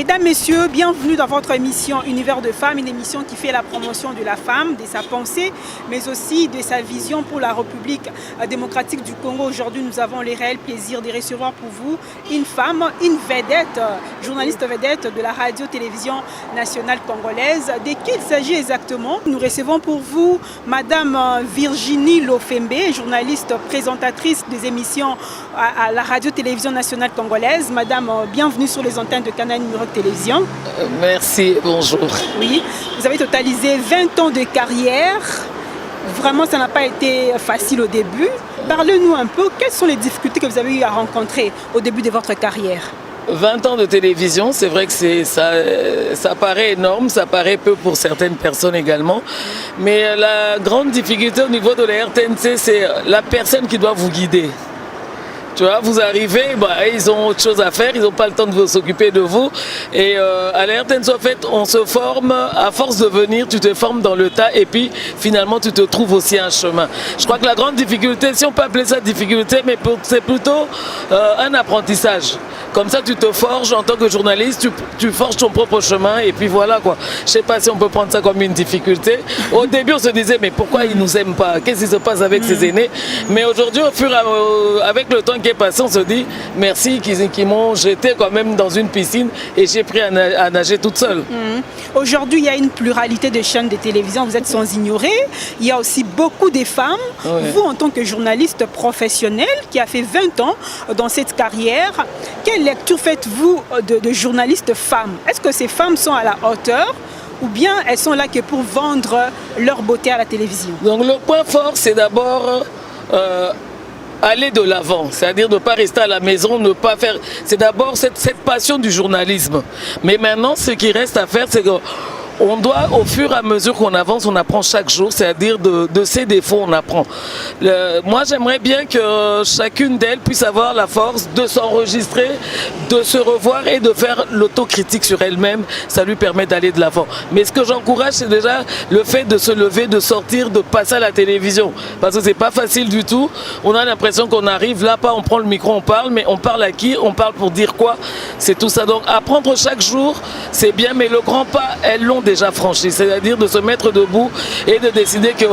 Mesdames, Messieurs, bienvenue dans votre émission Univers de Femmes, une émission qui fait la promotion de la femme, de sa pensée, mais aussi de sa vision pour la République démocratique du Congo. Aujourd'hui, nous avons le réel plaisir de recevoir pour vous une femme, une vedette, journaliste vedette de la radio-télévision nationale congolaise. De qui il s'agit exactement? Nous recevons pour vous Madame Virginie Lofembe, journaliste présentatrice des émissions à la radio-télévision nationale congolaise. Madame, bienvenue sur les antennes de Canal Numéro de Télévision. Merci, bonjour. Oui, vous avez totalisé 20 ans de carrière. Vraiment, ça n'a pas été facile au début. Parlez-nous un peu, quelles sont les difficultés que vous avez eu à rencontrer au début de votre carrière? 20 ans de télévision, c'est vrai que ça paraît énorme, ça paraît peu pour certaines personnes également. Mais la grande difficulté au niveau de la RTNC, c'est la personne qui doit vous guider. Tu vois, vous arrivez, ils ont autre chose à faire, ils n'ont pas le temps de s'occuper de vous. Et à la RTNC, en fait, on se forme, à force de venir, tu te formes dans le tas et puis finalement, tu te trouves aussi un chemin. Je crois que la grande difficulté, si on peut appeler ça difficulté, mais c'est plutôt un apprentissage. Comme ça, tu te forges en tant que journaliste, tu forges ton propre chemin et puis voilà quoi. Je ne sais pas si on peut prendre ça comme une difficulté. Au début, on se disait, mais pourquoi ils ne nous aiment pas? Qu'est-ce qui se passe avec ces aînés? Mais aujourd'hui, avec le temps qui est passé, on se dit, merci qu'ils m'ont jeté quand même dans une piscine et j'ai pris à nager toute seule. Aujourd'hui, il y a une pluralité de chaînes de télévision, vous êtes sans ignorer. Il y a aussi beaucoup de femmes. Ouais. Vous, en tant que journaliste professionnel qui a fait 20 ans dans cette carrière, quelle lecture faites-vous de journalistes femmes? Est-ce que ces femmes sont à la hauteur ou bien elles sont là que pour vendre leur beauté à la télévision? Donc le point fort, c'est d'abord aller de l'avant, c'est-à-dire ne pas rester à la maison, ne pas faire... C'est d'abord cette passion du journalisme. Mais maintenant, ce qui reste à faire, c'est que on doit, au fur et à mesure qu'on avance, on apprend chaque jour, c'est-à-dire de ses défauts, on apprend. Moi, j'aimerais bien que chacune d'elles puisse avoir la force de s'enregistrer, de se revoir et de faire l'autocritique sur elle-même. Ça lui permet d'aller de l'avant. Mais ce que j'encourage, c'est déjà le fait de se lever, de sortir, de passer à la télévision. Parce que c'est pas facile du tout. On a l'impression qu'on arrive là, on prend le micro, on parle, mais on parle à qui? On parle pour dire quoi? C'est tout ça. Donc, apprendre chaque jour, c'est bien, mais le grand pas, elles l'ont déjà franchi, c'est-à-dire de se mettre debout et de décider que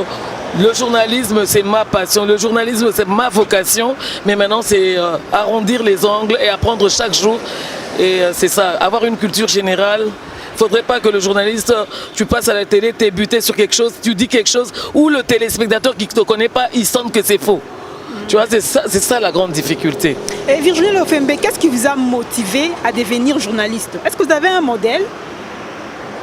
le journalisme c'est ma passion, le journalisme c'est ma vocation, mais maintenant c'est arrondir les angles et apprendre chaque jour, et c'est ça, avoir une culture générale. Il ne faudrait pas que le journaliste, tu passes à la télé, tu es buté sur quelque chose, tu dis quelque chose, ou le téléspectateur qui ne te connaît pas, il sent que c'est faux. Tu vois, c'est ça la grande difficulté. Et Virginie Lofembe, qu'est-ce qui vous a motivé à devenir journaliste? Est-ce que vous avez un modèle?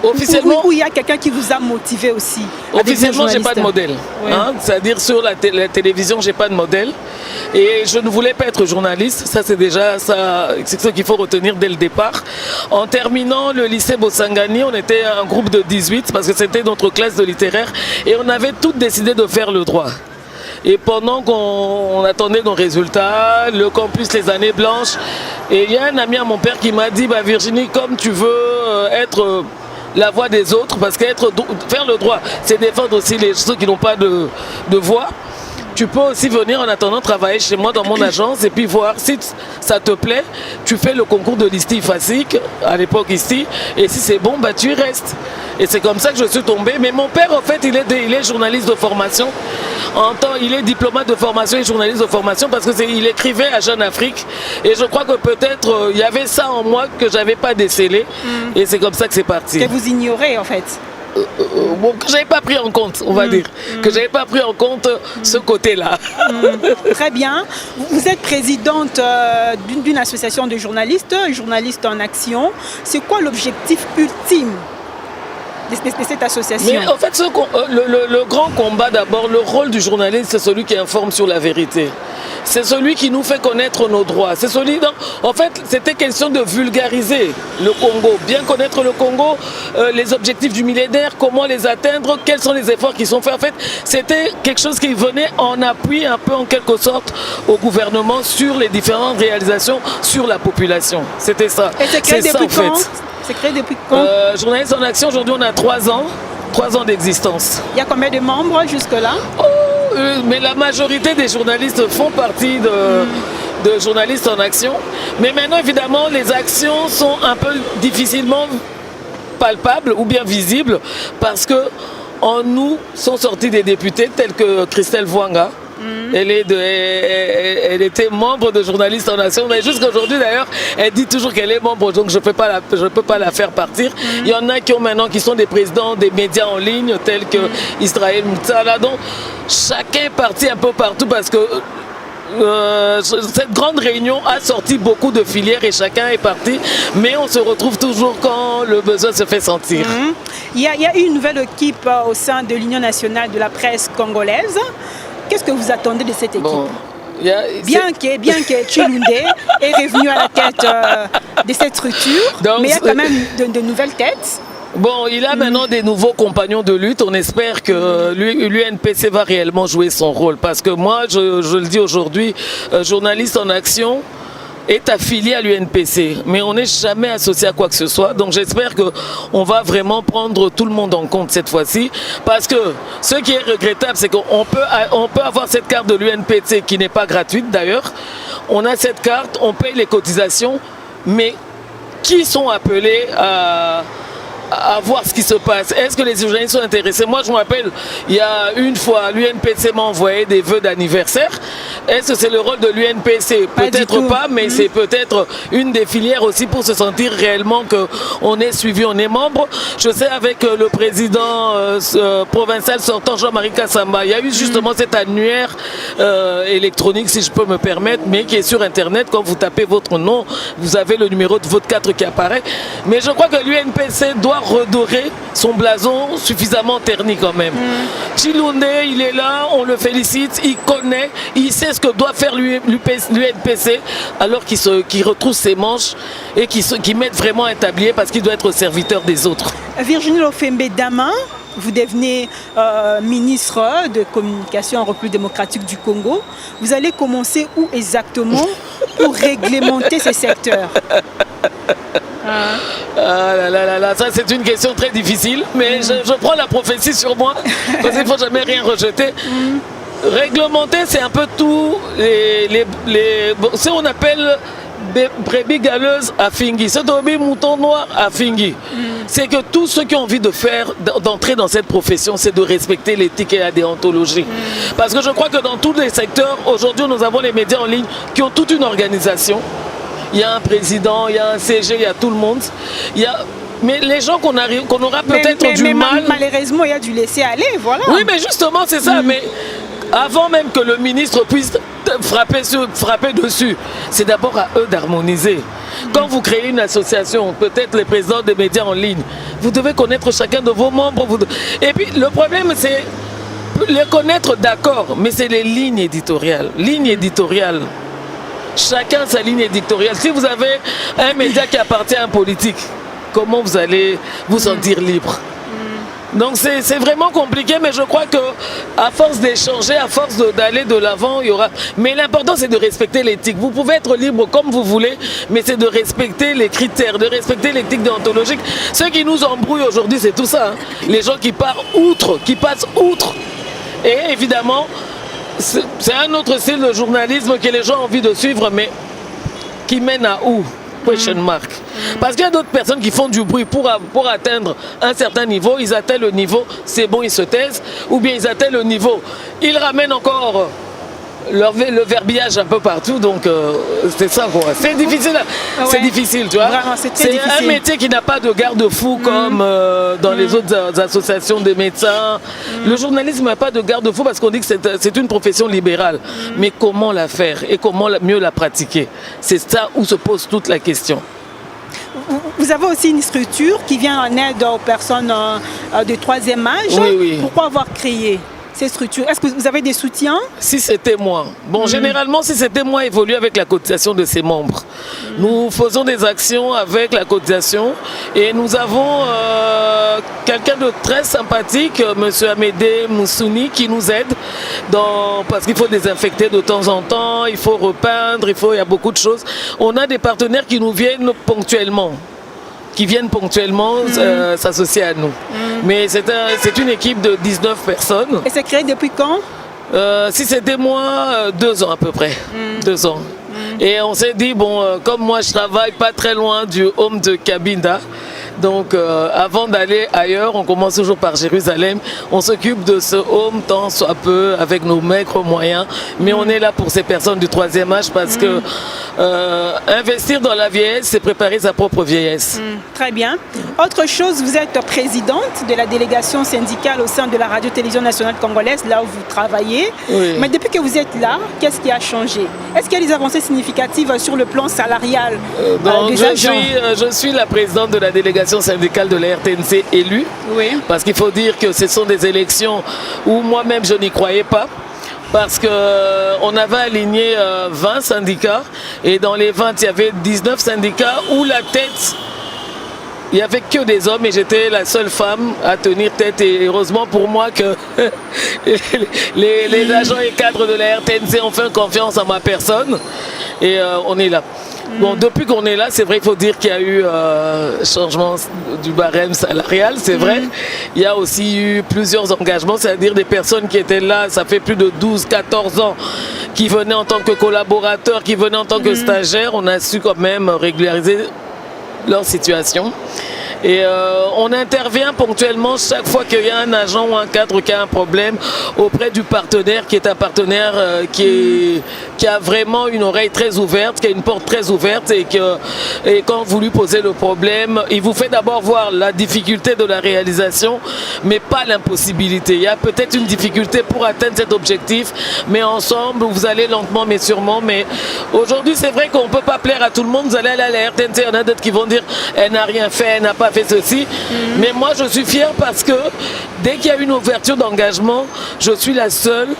Officiellement, ou il y a quelqu'un qui vous a motivé aussi? Officiellement, je n'ai pas de modèle. Oui. C'est-à-dire sur la télévision, je n'ai pas de modèle. Et je ne voulais pas être journaliste. Ça, c'est déjà c'est ce qu'il faut retenir dès le départ. En terminant le lycée Bossangani, on était un groupe de 18 parce que c'était notre classe de littéraire. Et on avait toutes décidé de faire le droit. Et pendant qu'on attendait nos résultats, le campus Les Années Blanches, et il y a un ami à mon père qui m'a dit, Virginie, comme tu veux être la voix des autres, parce que faire le droit, c'est défendre aussi ceux qui n'ont pas de voix. Tu peux aussi venir en attendant travailler chez moi dans mon agence et puis voir si ça te plaît. Tu fais le concours de l'ISTI FASIC, à l'époque ISTI, et si c'est bon, tu y restes. Et c'est comme ça que je suis tombé. Mais mon père, en fait, il est journaliste de formation. Il est diplomate de formation et journaliste de formation parce qu'il écrivait à Jeune Afrique. Et je crois que peut-être il y avait ça en moi que je n'avais pas décelé. Et c'est comme ça que c'est parti. Que vous ignorez, en fait. Que je n'avais pas pris en compte, on va dire. Que je n'avais pas pris en compte ce côté-là. Très bien. Vous êtes présidente d'une association de journalistes en action. C'est quoi l'objectif ultime de cette association? Mais en fait, le grand combat d'abord, le rôle du journaliste, c'est celui qui informe sur la vérité. C'est celui qui nous fait connaître nos droits. C'est celui en fait, c'était question de vulgariser le Congo, bien connaître le Congo, les objectifs du millénaire, comment les atteindre, quels sont les efforts qui sont faits. En fait, c'était quelque chose qui venait en appui un peu en quelque sorte au gouvernement sur les différentes réalisations sur la population. C'était ça. Et c'est créé depuis quand? C'est créé depuis quand? Journaliste en action, aujourd'hui on a 3 ans. 3 ans d'existence. Il y a combien de membres jusque-là? Mais la majorité des journalistes font partie de journalistes en action. Mais maintenant, évidemment, les actions sont un peu difficilement palpables ou bien visibles parce que en nous sont sortis des députés tels que Christelle Vouanga. Elle était membre de Journalistes en Action, mais jusqu'à aujourd'hui d'ailleurs, elle dit toujours qu'elle est membre, donc je peux pas la faire partir. Il y en a qui sont des présidents des médias en ligne, tels que Israël Moutsala. Donc chacun est parti un peu partout parce que cette grande réunion a sorti beaucoup de filières et chacun est parti, mais on se retrouve toujours quand le besoin se fait sentir. Il y a une nouvelle équipe au sein de l'Union nationale de la presse congolaise. Qu'est-ce que vous attendez de cette équipe? Bien que Tshilunde est revenu à la tête de cette structure, donc, mais il y a quand même de nouvelles têtes. Bon, il a maintenant des nouveaux compagnons de lutte. On espère que l'UNPC va réellement jouer son rôle. Parce que moi, je le dis aujourd'hui, Journaliste en Action est affilié à l'UNPC, mais on n'est jamais associé à quoi que ce soit. Donc j'espère qu'on va vraiment prendre tout le monde en compte cette fois-ci. Parce que ce qui est regrettable, c'est qu'on peut avoir cette carte de l'UNPC qui n'est pas gratuite d'ailleurs. On a cette carte, on paye les cotisations, mais qui sont appelés à voir ce qui se passe? Est-ce que les journalistes sont intéressés? Moi, je me rappelle, il y a une fois, l'UNPC m'a envoyé des vœux d'anniversaire. Est-ce que c'est le rôle de l'UNPC? Peut-être pas, mais c'est peut-être une des filières aussi pour se sentir réellement qu'on est suivi, on est membre. Je sais, avec le président provincial sortant, Jean-Marie Kassamba, il y a eu justement cet annuaire électronique, si je peux me permettre, mais qui est sur Internet. Quand vous tapez votre nom, vous avez le numéro de votre 4 qui apparaît. Mais je crois que l'UNPC doit redorer son blason suffisamment terni quand même. Tshilunde, il est là, on le félicite, il connaît, il sait ce que doit faire l'UNPC, alors qu'il retrousse ses manches et qu'il mette vraiment un tablier parce qu'il doit être serviteur des autres. Virginie Lofembe Dama, vous devenez ministre de Communication en République démocratique du Congo. Vous allez commencer où exactement pour réglementer ces secteurs? Ah là là, ça c'est une question très difficile, mais je prends la prophétie sur moi, parce qu'il ne faut jamais rien rejeter. Réglementer, c'est un peu tout, ce qu'on appelle des brebis galeuses à Fingi, ce mouton noir à Fingi. C'est que tous ceux qui ont envie d'entrer dans cette profession, c'est de respecter l'éthique et la déontologie. Parce que je crois que dans tous les secteurs, aujourd'hui nous avons les médias en ligne qui ont toute une organisation. Il y a un président, il y a un CG, il y a tout le monde. Mais les gens qu'on aura peut-être du mal... Malheureusement, il y a du laisser aller, voilà. Oui, mais justement, c'est ça. Mais avant même que le ministre puisse frapper dessus, c'est d'abord à eux d'harmoniser. Quand vous créez une association, peut-être les présidents des médias en ligne, vous devez connaître chacun de vos membres. Et puis, le problème, c'est les connaître, d'accord, mais c'est les lignes éditoriales. Chacun sa ligne éditoriale. Si vous avez un média qui appartient à un politique, comment vous allez vous sentir libre? Donc c'est vraiment compliqué, mais je crois que à force d'échanger, à force d'aller de l'avant, il y aura... Mais l'important, c'est de respecter l'éthique. Vous pouvez être libre comme vous voulez, mais c'est de respecter les critères, de respecter l'éthique déontologique. Ce qui nous embrouille aujourd'hui, c'est tout ça. Les gens qui passent outre. Et évidemment, c'est un autre style de journalisme que les gens ont envie de suivre, mais qui mène à où? Question mark. Parce qu'il y a d'autres personnes qui font du bruit pour atteindre un certain niveau. Ils atteignent le niveau, c'est bon, ils se taisent. Ou bien ils atteignent le niveau, ils ramènent encore le verbiage un peu partout. Donc c'est ça quoi. C'est difficile, c'est difficile, tu vois. C'est un métier qui n'a pas de garde-fou comme dans les autres associations de médecins. Le journalisme n'a pas de garde-fou parce qu'on dit que c'est une profession libérale. Mais comment la faire et comment mieux la pratiquer? C'est ça où se pose toute la question. Vous avez aussi une structure qui vient en aide aux personnes de troisième âge. Oui. Pourquoi avoir créé ces structures? Est-ce que vous avez des soutiens? Si c'était moi. Bon, généralement, si c'était moi, évolue avec la cotisation de ses membres. Nous faisons des actions avec la cotisation et nous avons quelqu'un de très sympathique, M. Amédée Moussouni, qui nous aide parce qu'il faut désinfecter de temps en temps, il faut repeindre, il y a beaucoup de choses. On a des partenaires qui nous viennent ponctuellement. S'associer à nous. Mais c'est une équipe de 19 personnes. Et c'est créé depuis quand? Si c'était moi, 2 ans à peu près. 2 ans. Et on s'est dit, bon, comme moi je travaille pas très loin du home de Cabinda, donc avant d'aller ailleurs, on commence toujours par Jérusalem. On s'occupe de ce home tant soit peu avec nos maigres moyens. Mais on est là pour ces personnes du 3e âge parce que investir dans la vieillesse, c'est préparer sa propre vieillesse. Très bien. Autre chose, vous êtes présidente de la délégation syndicale au sein de la radio-télévision nationale congolaise, là où vous travaillez. Oui. Mais depuis que vous êtes là, qu'est-ce qui a changé? Est-ce qu'il y a des avancées significatives sur le plan salarial des agents? Je suis la présidente de la délégation syndicale de la RTNC élue. Oui. Parce qu'il faut dire que ce sont des élections où moi-même je n'y croyais pas. Parce qu'on avait aligné 20 syndicats et dans les 20, il y avait 19 syndicats où la tête, il n'y avait que des hommes et j'étais la seule femme à tenir tête. Et heureusement pour moi que les agents et cadres de la RTNC ont fait confiance en ma personne et on est là. Bon, depuis qu'on est là, c'est vrai qu'il faut dire qu'il y a eu changement du barème salarial, c'est vrai. Il y a aussi eu plusieurs engagements, c'est-à-dire des personnes qui étaient là, ça fait plus de 12-14 ans, qui venaient en tant que collaborateurs, qui venaient en tant que stagiaires. On a su quand même régulariser leur situation. Et on intervient ponctuellement chaque fois qu'il y a un agent ou un cadre qui a un problème auprès du partenaire qui est un partenaire qui a vraiment une oreille très ouverte, qui a une porte très ouverte et quand vous lui posez le problème, il vous fait d'abord voir la difficulté de la réalisation mais pas l'impossibilité. Il y a peut-être une difficulté pour atteindre cet objectif mais ensemble vous allez lentement mais sûrement. Mais aujourd'hui c'est vrai qu'on ne peut pas plaire à tout le monde. Vous allez aller à la RTNC, il y en a d'autres qui vont dire elle n'a rien fait, elle n'a pas fait ceci, mais moi je suis fier parce que dès qu'il y a une ouverture d'engagement, je suis la seule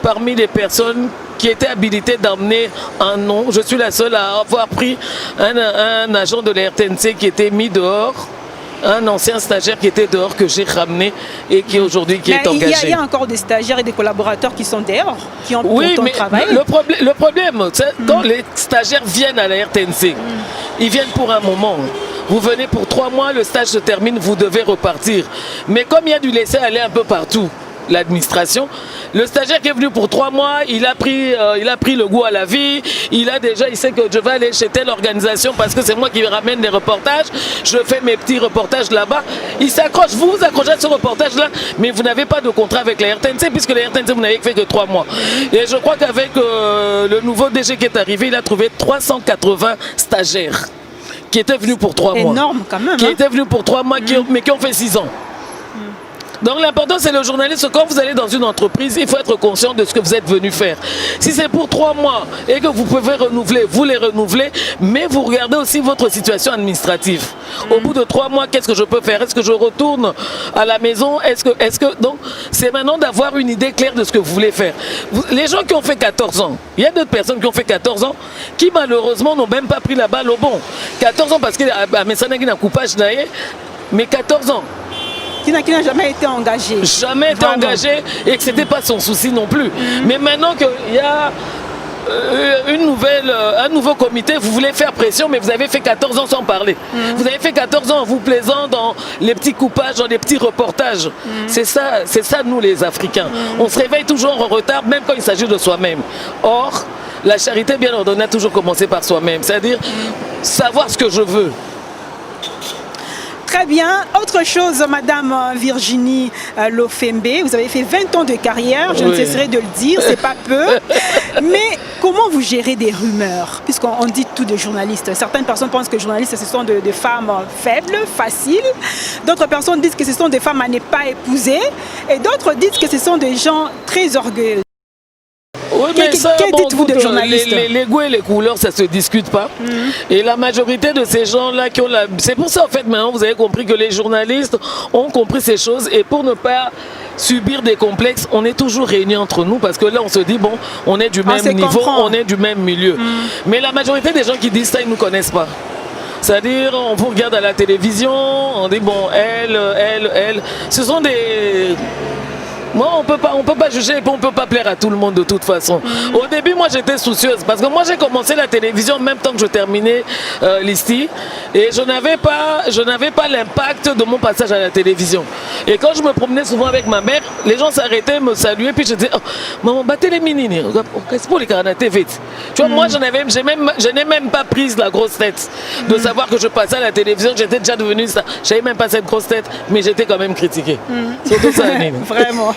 parmi les personnes qui étaient habilitées d'emmener un nom. Je suis la seule à avoir pris un agent de la RTNC qui était mis dehors, un ancien stagiaire qui était dehors que j'ai ramené et qui aujourd'hui est engagé. Il y a encore des stagiaires et des collaborateurs qui sont dehors, qui ont travaillé. Le problème, c'est quand les stagiaires viennent à la RTNC, ils viennent pour un moment. Vous venez pour 3 mois, le stage se termine, vous devez repartir. Mais comme il y a du laisser aller un peu partout, l'administration, le stagiaire qui est venu pour 3 mois, il a pris le goût à la vie, il sait que je vais aller chez telle organisation parce que c'est moi qui ramène des reportages, je fais mes petits reportages là-bas, il s'accroche, vous vous accrochez à ce reportage-là, mais vous n'avez pas de contrat avec la RTNC puisque la RTNC vous n'avez fait que 3 mois. Et je crois qu'avec le nouveau DG qui est arrivé, il a trouvé 380 stagiaires qui étaient venus pour 3 mois. Énorme quand même. Qui étaient venus pour 3 mois, mais qui ont fait 6 ans. Donc l'important c'est le journaliste, quand vous allez dans une entreprise, il faut être conscient de ce que vous êtes venu faire. Si c'est pour 3 mois et que vous pouvez renouveler, vous les renouvelez, mais vous regardez aussi votre situation administrative. Au bout de 3 mois, qu'est-ce que je peux faire? Est-ce que je retourne à la maison? Donc c'est maintenant d'avoir une idée claire de ce que vous voulez faire. Les gens qui ont fait 14 ans, il y a d'autres personnes qui ont fait 14 ans qui malheureusement n'ont même pas pris la balle au bon. 14 ans parce qu'il y a un coupage, mais 14 ans. Qui n'a jamais été engagé. Jamais été engagé et que ce n'était pas son souci non plus. Mais maintenant qu'il y a un nouveau comité, vous voulez faire pression, mais vous avez fait 14 ans sans parler. Vous avez fait 14 ans en vous plaisant dans les petits coupages, dans les petits reportages. C'est ça nous les Africains. On se réveille toujours en retard, même quand il s'agit de soi-même. Or, la charité bien ordonnée a toujours commencé par soi-même. C'est-à-dire savoir ce que je veux. Très bien. Autre chose, Madame Virginie Lofembe, vous avez fait 20 ans de carrière, je ne cesserai de le dire, c'est pas peu. Mais comment vous gérez des rumeurs? Puisqu'on dit tout de journalistes. Certaines personnes pensent que les journalistes, ce sont des femmes faibles, faciles. D'autres personnes disent que ce sont des femmes à ne pas épouser. Et d'autres disent que ce sont des gens très orgueilleux. Oui, mais ça, dites-vous de journalistes? Les goûts et les couleurs, ça ne se discute pas. Et la majorité de ces gens-là qui ont la... C'est pour ça, en fait, maintenant, vous avez compris que les journalistes ont compris ces choses. Et pour ne pas subir des complexes, on est toujours réunis entre nous. Parce que là, on se dit, bon, on est du même niveau, on est du même milieu. Mais la majorité des gens qui disent ça, ils ne nous connaissent pas. C'est-à-dire, on vous regarde à la télévision, on dit, bon, elle. Ce sont des... Moi, on peut pas juger et on ne peut pas plaire à tout le monde de toute façon. Au début, moi, j'étais soucieuse parce que moi, j'ai commencé la télévision en même temps que je terminais l'ISTI et je n'avais pas l'impact de mon passage à la télévision. Et quand je me promenais souvent avec ma mère, les gens s'arrêtaient, me saluaient, puis je disais, oh, maman, battez les minini, qu'est-ce pour les caranatés vite. Tu vois, moi, je n'ai même pas prise la grosse tête de savoir que je passais à la télévision, que j'étais déjà devenue ça. Je n'avais même pas cette grosse tête, mais j'étais quand même critiquée. Surtout ça, Anine. Vraiment.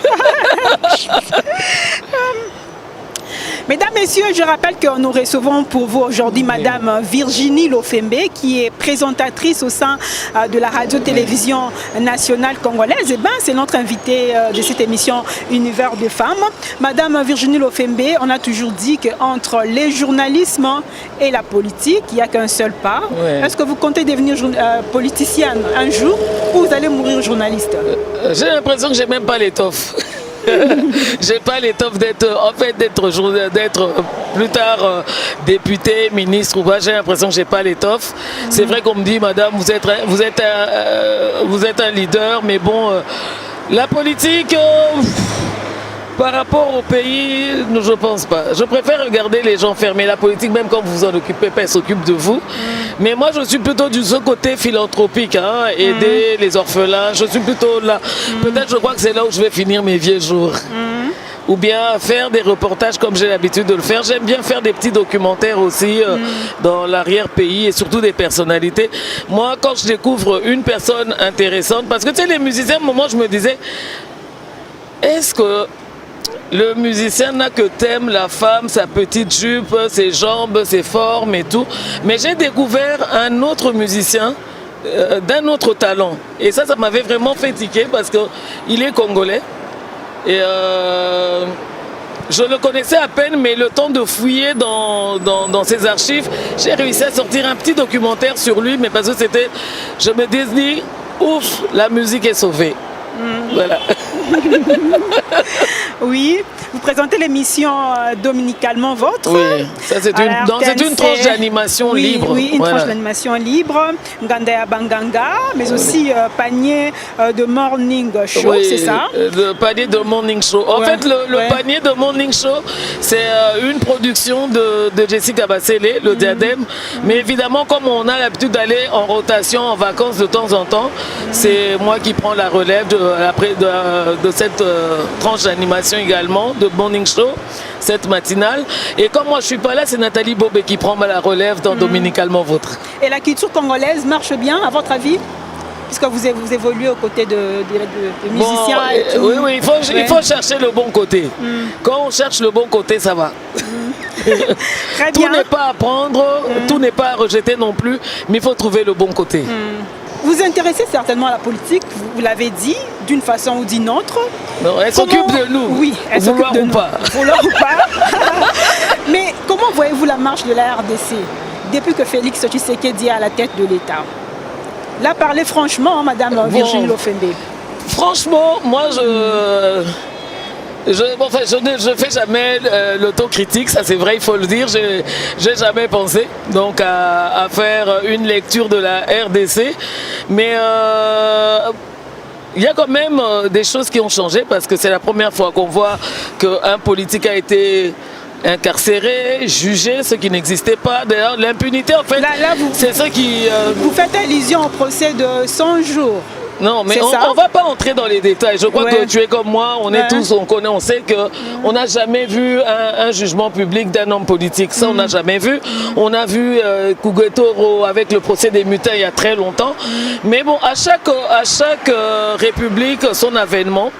Mesdames, Messieurs, je rappelle que nous recevons pour vous aujourd'hui Madame Virginie Lofembe, qui est présentatrice au sein de la radio-télévision nationale congolaise. Et c'est notre invitée de cette émission Univers de femmes. Madame Virginie Lofembe, on a toujours dit qu'entre les journalismes et la politique, il n'y a qu'un seul pas. Ouais. Est-ce que vous comptez devenir politicienne un jour ou vous allez mourir journaliste? J'ai l'impression que je n'ai même pas l'étoffe. J'ai pas l'étoffe d'être plus tard député, ministre ou pas. J'ai l'impression que j'ai pas l'étoffe. C'est vrai qu'on me dit, madame, vous êtes un leader, mais bon, la politique. Par rapport au pays, je ne pense pas. Je préfère regarder les gens fermer la politique, même quand vous en occupez pas, elle s'occupe de vous. Mais moi, je suis plutôt du côté philanthropique, hein, aider les orphelins. Je suis plutôt là. Peut-être, je crois que c'est là où je vais finir mes vieux jours. Ou bien faire des reportages comme j'ai l'habitude de le faire. J'aime bien faire des petits documentaires aussi dans l'arrière-pays et surtout des personnalités. Moi, quand je découvre une personne intéressante, parce que tu sais, les musiciens, à un moment, je me disais, est-ce que le musicien n'a que thème la femme, sa petite jupe, ses jambes, ses formes et tout. Mais j'ai découvert un autre musicien d'un autre talent. Et ça m'avait vraiment fait tiquer parce qu'il est congolais. Et je le connaissais à peine, mais le temps de fouiller dans ses archives, j'ai réussi à sortir un petit documentaire sur lui. Mais parce que c'était, je me dis, ouf, la musique est sauvée. Voilà. Oui, vous présentez l'émission dominicalement vôtre. Oui, ça c'est une tranche d'animation libre. Oui, une tranche d'animation libre. Ngandaya Banganga, mais aussi panier de morning show, oui, c'est ça? Le panier de morning show. En fait, le panier de morning show, c'est une production de Jessica Bassele, le Diadème. Mais évidemment, comme on a l'habitude d'aller en rotation, en vacances de temps en temps, c'est moi qui prends la relève de cette tranche d'animation également, de morning show, cette matinale. Et comme moi je suis pas là, c'est Nathalie Bobé qui prend la relève dans Dominicalement Vôtre. Et la culture congolaise marche bien, à votre avis? Puisque vous évoluez aux côtés de musiciens. Bon, et tout. Oui, il faut chercher le bon côté. Quand on cherche le bon côté, ça va. Très bien. Tout n'est pas à prendre, tout n'est pas à rejeter non plus, mais il faut trouver le bon côté. Vous vous intéressez certainement à la politique, vous l'avez dit, d'une façon ou d'une autre. Non, elle s'occupe de nous. Oui, elle s'occupe de nous. Vouloir ou pas. Mais comment voyez-vous la marche de la RDC depuis que Félix Tshisekedi est à la tête de l'État? Là, parlez franchement, Madame Virginie Lofembe. Franchement, moi, je ne fais jamais l'autocritique, ça c'est vrai, il faut le dire. J'ai jamais pensé donc à faire une lecture de la RDC, mais il y a quand même des choses qui ont changé parce que c'est la première fois qu'on voit qu'un politique a été incarcéré, jugé, ce qui n'existait pas. D'ailleurs, l'impunité, en fait, c'est ce qui... Vous faites allusion au procès de 100 jours. Non, mais on ne va pas entrer dans les détails. Je crois que tu es comme moi, on est tous, on connaît, on sait qu'on n'a jamais vu un jugement public d'un homme politique. Ça, on n'a jamais vu. On a vu Kouguetoro avec le procès des mutins il y a très longtemps. Mais bon, à chaque république, son avènement.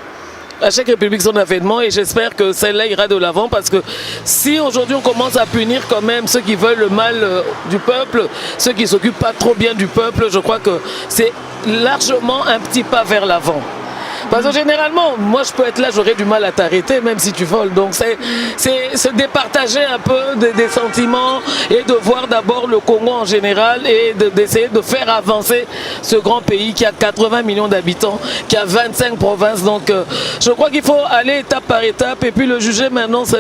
À chaque république son avènement, et j'espère que celle-là ira de l'avant parce que si aujourd'hui on commence à punir quand même ceux qui veulent le mal du peuple, ceux qui ne s'occupent pas trop bien du peuple, je crois que c'est largement un petit pas vers l'avant. Parce que généralement, moi je peux être là, j'aurais du mal à t'arrêter même si tu voles. Donc c'est se départager un peu des sentiments et de voir d'abord le Congo en général et d'essayer de faire avancer ce grand pays qui a 80 millions d'habitants, qui a 25 provinces. Donc je crois qu'il faut aller étape par étape et puis le juger maintenant, ça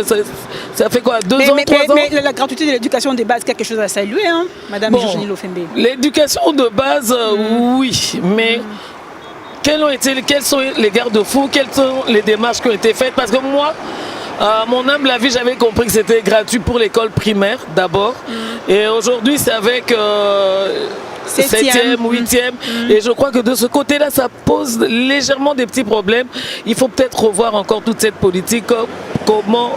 fait quoi, 2 ans, 3 ans? Mais la gratuité de l'éducation de base, quelque chose à saluer, hein, Madame Virginie Lofembe. L'éducation de base, oui, mais... Quels sont les garde-fous, quelles sont les démarches qui ont été faites? Parce que moi, à mon humble avis, j'avais compris que c'était gratuit pour l'école primaire d'abord. Et aujourd'hui, c'est avec 7e, 8e. Et je crois que de ce côté-là, ça pose légèrement des petits problèmes. Il faut peut-être revoir encore toute cette politique. Comment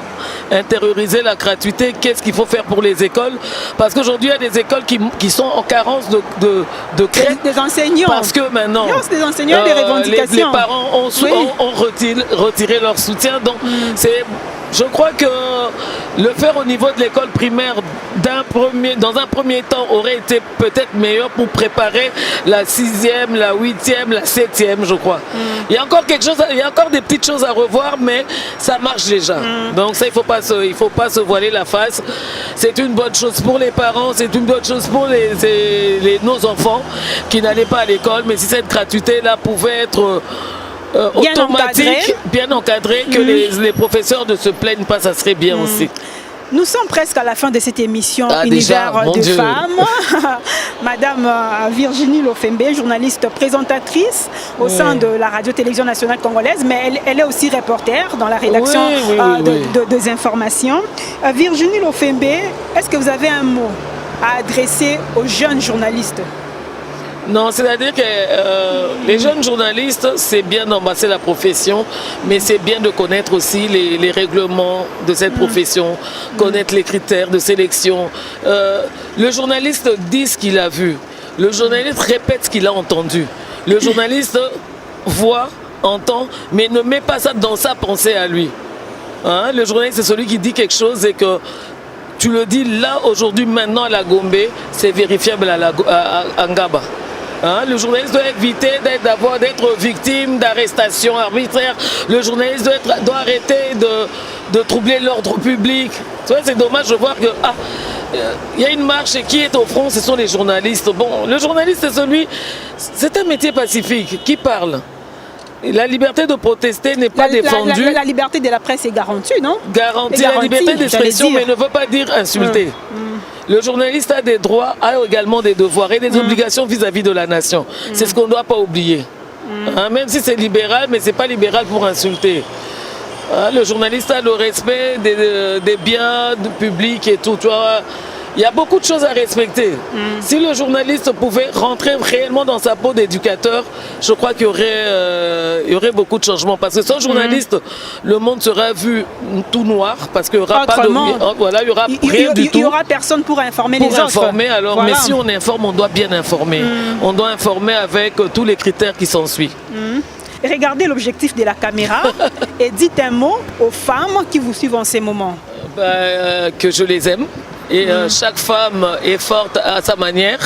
intérioriser la gratuité, qu'est-ce qu'il faut faire pour les écoles, parce qu'aujourd'hui il y a des écoles qui sont en carence de crèches, des enseignants, parce que maintenant des enseignants, des revendications. Les parents ont retiré leur soutien, donc je crois que le faire au niveau de l'école primaire dans un premier temps aurait été peut-être meilleur pour préparer la 6e, la 8e, la 7e, je crois. Il y a encore il y a encore des petites choses à revoir, mais ça marche déjà. Donc ça, il faut pas se voiler la face. C'est une bonne chose pour les parents, c'est une bonne chose pour nos enfants qui n'allaient pas à l'école, mais si cette gratuité-là pouvait être automatique, bien encadré, que les professeurs ne se plaignent pas, ça serait bien aussi. Nous sommes presque à la fin de cette émission Univers de femmes. Madame Virginie Lofembe, journaliste présentatrice au sein de la radio-télévision nationale congolaise, mais elle est aussi reporter dans la rédaction des informations. Virginie Lofembe, est-ce que vous avez un mot à adresser aux jeunes journalistes? Non, c'est-à-dire que les jeunes journalistes, c'est bien d'embrasser la profession, mais c'est bien de connaître aussi les règlements de cette profession, connaître les critères de sélection. Le journaliste dit ce qu'il a vu, le journaliste répète ce qu'il a entendu, le journaliste voit, entend, mais ne met pas ça dans sa pensée à lui. Hein? Le journaliste, c'est celui qui dit quelque chose et que tu le dis là, aujourd'hui, maintenant à la Gombe, c'est vérifiable à Ngaba. Hein, le journaliste doit éviter d'être victime d'arrestations arbitraires. Le journaliste doit arrêter de troubler l'ordre public. C'est dommage de voir que y a une marche et qui est au front, ce sont les journalistes. Bon, le journaliste, c'est un métier pacifique. Qui parle? La liberté de protester n'est pas défendue. La liberté de la presse est garantie, non? Garantie, la liberté d'expression, mais ne veut pas dire insulter. Le journaliste a des droits, a également des devoirs et des obligations vis-à-vis de la nation. C'est ce qu'on ne doit pas oublier. Hein, même si c'est libéral, mais ce n'est pas libéral pour insulter. Hein, le journaliste a le respect des biens publics et tout. Tu vois, il y a beaucoup de choses à respecter. Si le journaliste pouvait rentrer réellement dans sa peau d'éducateur, je crois qu'il y aurait beaucoup de changements. Parce que sans journaliste, le monde sera vu tout noir, parce qu'il n'y aura pas de, il y aura rien du tout. Il n'y aura personne pour informer les autres. Informer, alors, voilà. Mais si on informe, on doit bien informer. On doit informer avec tous les critères qui s'ensuivent. Regardez l'objectif de la caméra et dites un mot aux femmes qui vous suivent en ces moments. Que je les aime. Et chaque femme est forte à sa manière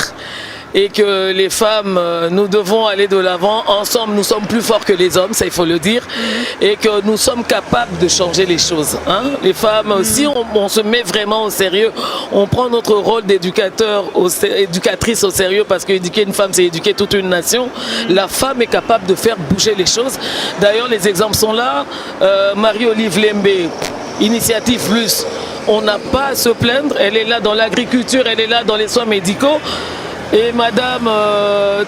et que les femmes, nous devons aller de l'avant. Ensemble, nous sommes plus forts que les hommes, ça il faut le dire, et que nous sommes capables de changer les choses. Hein? Les femmes, si on se met vraiment au sérieux, on prend notre rôle d'éducatrice au sérieux, parce qu'éduquer une femme, c'est éduquer toute une nation. La femme est capable de faire bouger les choses. D'ailleurs, les exemples sont là. Marie-Olive Lembe, Initiative Plus. On n'a pas à se plaindre, elle est là dans l'agriculture, elle est là dans les soins médicaux. Et Madame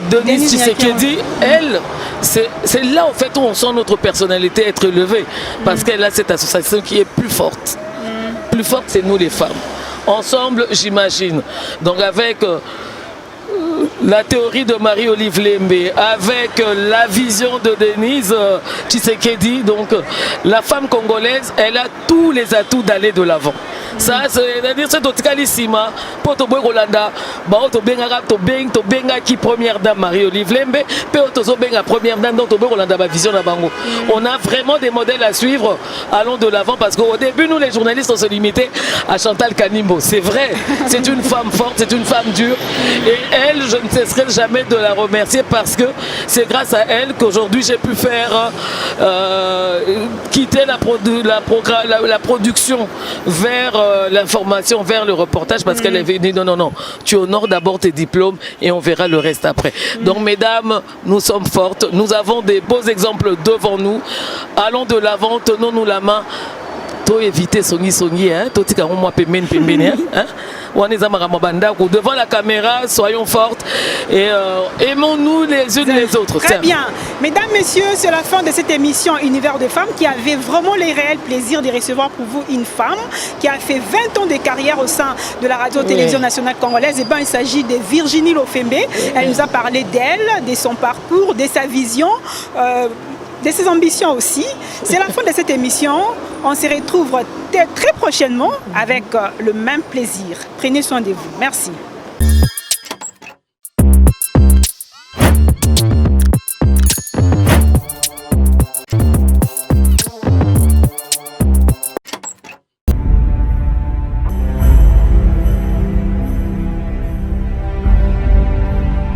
Denise Tshisekedi, elle, c'est là en fait où on sent notre personnalité être élevée. Parce qu'elle a cette association qui est plus forte. Plus forte, c'est nous les femmes. Ensemble, j'imagine. Donc avec la théorie de Marie-Olive Lembe, avec la vision de Denise Tshisekedi, donc la femme congolaise, elle a tous les atouts d'aller de l'avant. Ça, c'est-à-dire c'est Totikalissima, pour Toboy Rolanda, qui première dame Marie-Olive Lembe, la première dame dont Toboy Rolanda, vision na bango. On a vraiment des modèles à suivre, allons de l'avant, parce qu'au début, nous les journalistes, on se limitait à Chantal Kanimbo. C'est vrai, c'est une femme forte, c'est une femme dure, et elle, je ne cesserai jamais de la remercier, parce que c'est grâce à elle qu'aujourd'hui j'ai pu faire quitter la production vers l'information, vers le reportage, parce qu'elle avait dit non, tu honores d'abord tes diplômes et on verra le reste après. Donc mesdames, nous sommes fortes, nous avons des beaux exemples devant nous, allons de l'avant, tenons-nous la main. To éviter songi, hein, to tika moi pemene, hein. Devant la caméra, soyons fortes et aimons-nous les unes les autres. Très bien. Mesdames, messieurs, c'est la fin de cette émission Univers de femmes qui avait vraiment le réel plaisir de recevoir pour vous une femme qui a fait 20 ans de carrière au sein de la radio-télévision nationale congolaise. Et ben, il s'agit de Virginie Lofembe. Elle nous a parlé d'elle, de son parcours, de sa vision, de ses ambitions aussi. C'est la fin de cette émission. On se retrouve très prochainement avec le même plaisir. Prenez soin de vous. Merci.